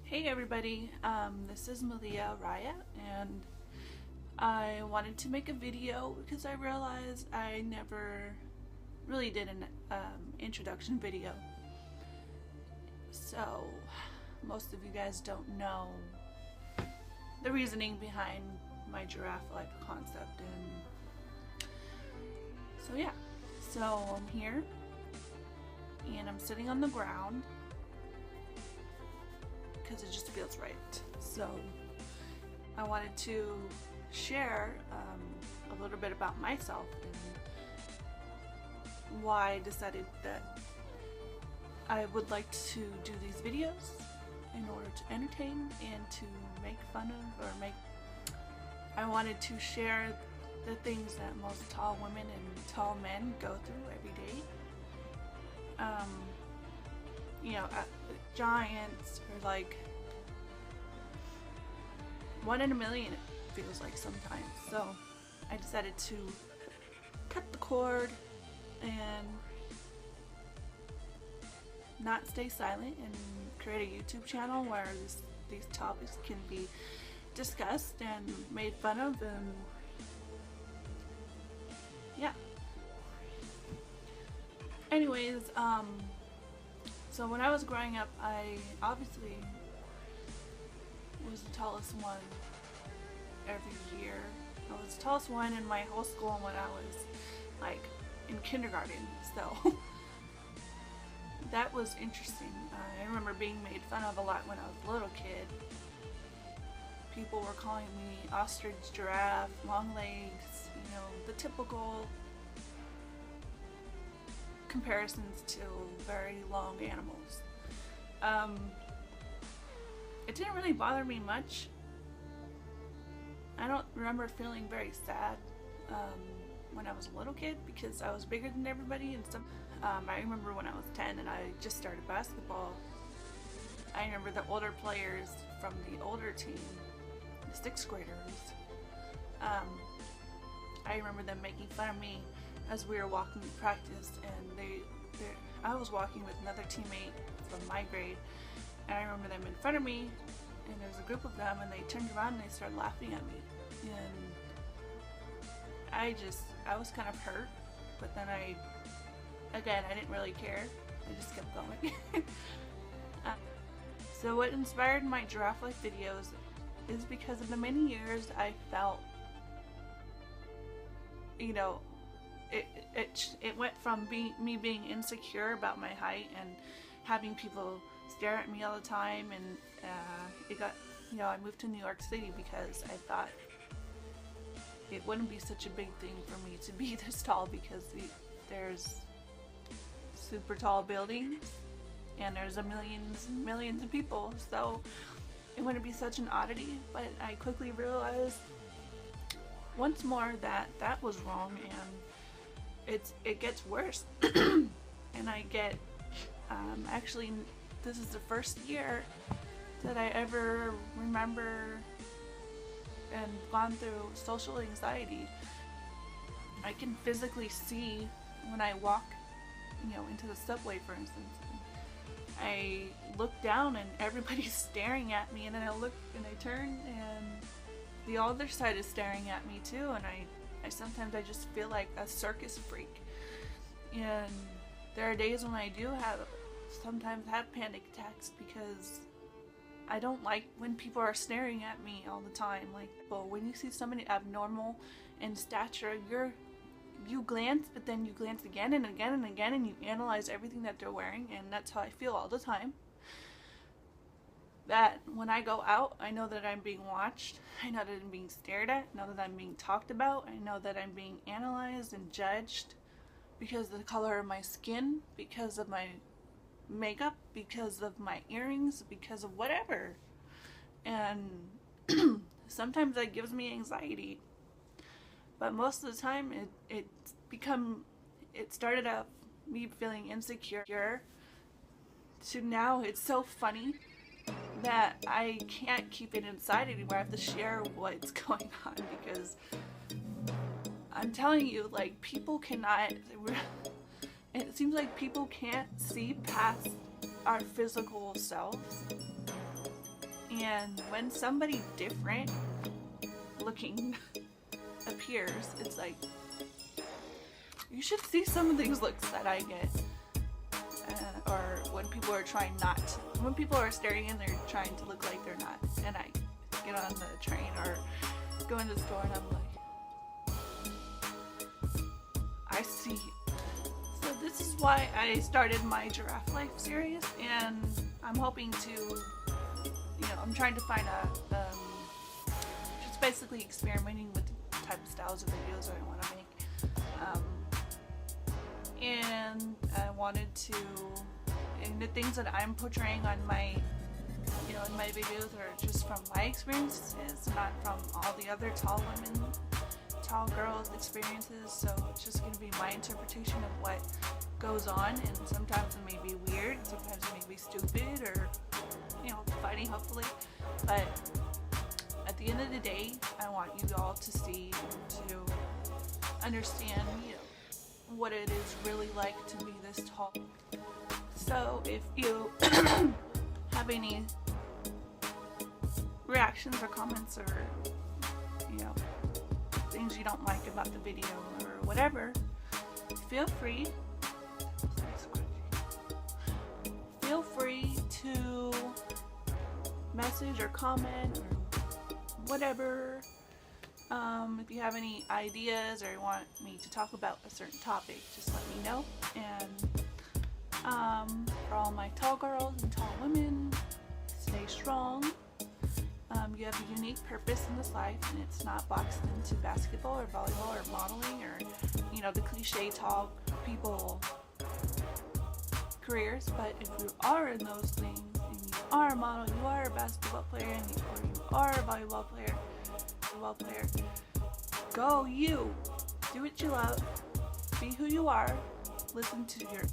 Hey everybody, this is Malia Raya, and I wanted to make a video because I realized I never really did an introduction video. So most of you guys don't know the reasoning behind my giraffe life concept, and so yeah, so I'm here and I'm sitting on the ground because it just feels right. So I wanted to share a little bit about myself and why I decided that I would like to do these videos in order to entertain and to make fun of, or I wanted to share the things that most tall women and tall men go through every day. You know, giants are like 1 in a million, it feels like sometimes. So I decided to cut the cord and not stay silent and create a YouTube channel where these topics can be discussed and made fun of, and yeah. Anyways, so when I was growing up, I obviously was the tallest one every year. I was the tallest one in my whole school when I was like in kindergarten, so that was interesting. I remember being made fun of a lot when I was a little kid. People were calling me ostrich, giraffe, long legs, you know, the typical comparisons to very long animals. It didn't really bother me much. I don't remember feeling very sad when I was a little kid because I was bigger than everybody, and I remember when I was 10 and I just started basketball. I remember the older players from the older team, the 6th graders. I remember them making fun of me as we were walking to practice, and I was walking with another teammate from my grade, and I remember them in front of me, and there was a group of them, and they turned around and they started laughing at me, and I was kind of hurt, but then I didn't really care. I just kept going. So what inspired my giraffe life videos is because of the many years I felt, you know, it went from me being insecure about my height and having people stare at me all the time, and it got, you know, I moved to New York City because I thought it wouldn't be such a big thing for me to be this tall, because there's super tall buildings and there's millions and millions of people, so it wouldn't be such an oddity. But I quickly realized once more that that was wrong, and it gets worse. And I get actually, this is the first year that I ever remember and gone through social anxiety. I can physically see when I walk, you know, into the subway, for instance. I look down and everybody's staring at me, and then I look and I turn and the other side is staring at me too, and I sometimes I just feel like a circus freak. And there are days when I do sometimes have panic attacks because I don't like when people are staring at me all the time. Like, well, when you see somebody abnormal in stature, you glance, but then you glance again and again and again, and you analyze everything that they're wearing, and that's how I feel all the time. That when I go out, I know that I'm being watched, I know that I'm being stared at, I know that I'm being talked about, I know that I'm being analyzed and judged because of the color of my skin, because of my makeup, because of my earrings, because of whatever. And sometimes that gives me anxiety, but most of the time it started out me feeling insecure to now it's so funny that I can't keep it inside anymore. I have to share what's going on, because I'm telling you, like, people cannot, it seems like people can't see past our physical selves And when somebody different looking appears, it's like, you should see some of these looks that I get. Or when people are trying not to, when people are staring and they're trying to look like they're not, and I get on the train or go into the store and I'm like, I see you. So this is why I started my Giraffe Life series, and I'm hoping to, I'm trying to find just basically experimenting with the type of styles of videos I want to make. And I wanted to, and the things that I'm portraying on my, in my videos are just from my experiences, not from all the other tall women, tall girls' experiences. So it's just going to be my interpretation of what goes on, and sometimes it may be weird, sometimes it may be stupid, or, funny, hopefully. But at the end of the day, I want you all to see and to understand, what it is really like to be this tall. So if you have any reactions or comments or things you don't like about the video or whatever, feel free to message or comment or whatever. If you have any ideas or you want me to talk about a certain topic, just let me know. And for all my tall girls and tall women, stay strong. You have a unique purpose in this life, and it's not boxed into basketball or volleyball or modeling or the cliche tall people careers. But if you are in those things, and you are a model, you are a basketball player, or you are a volleyball player, go you. Do what you love. Be who you are. Listen to your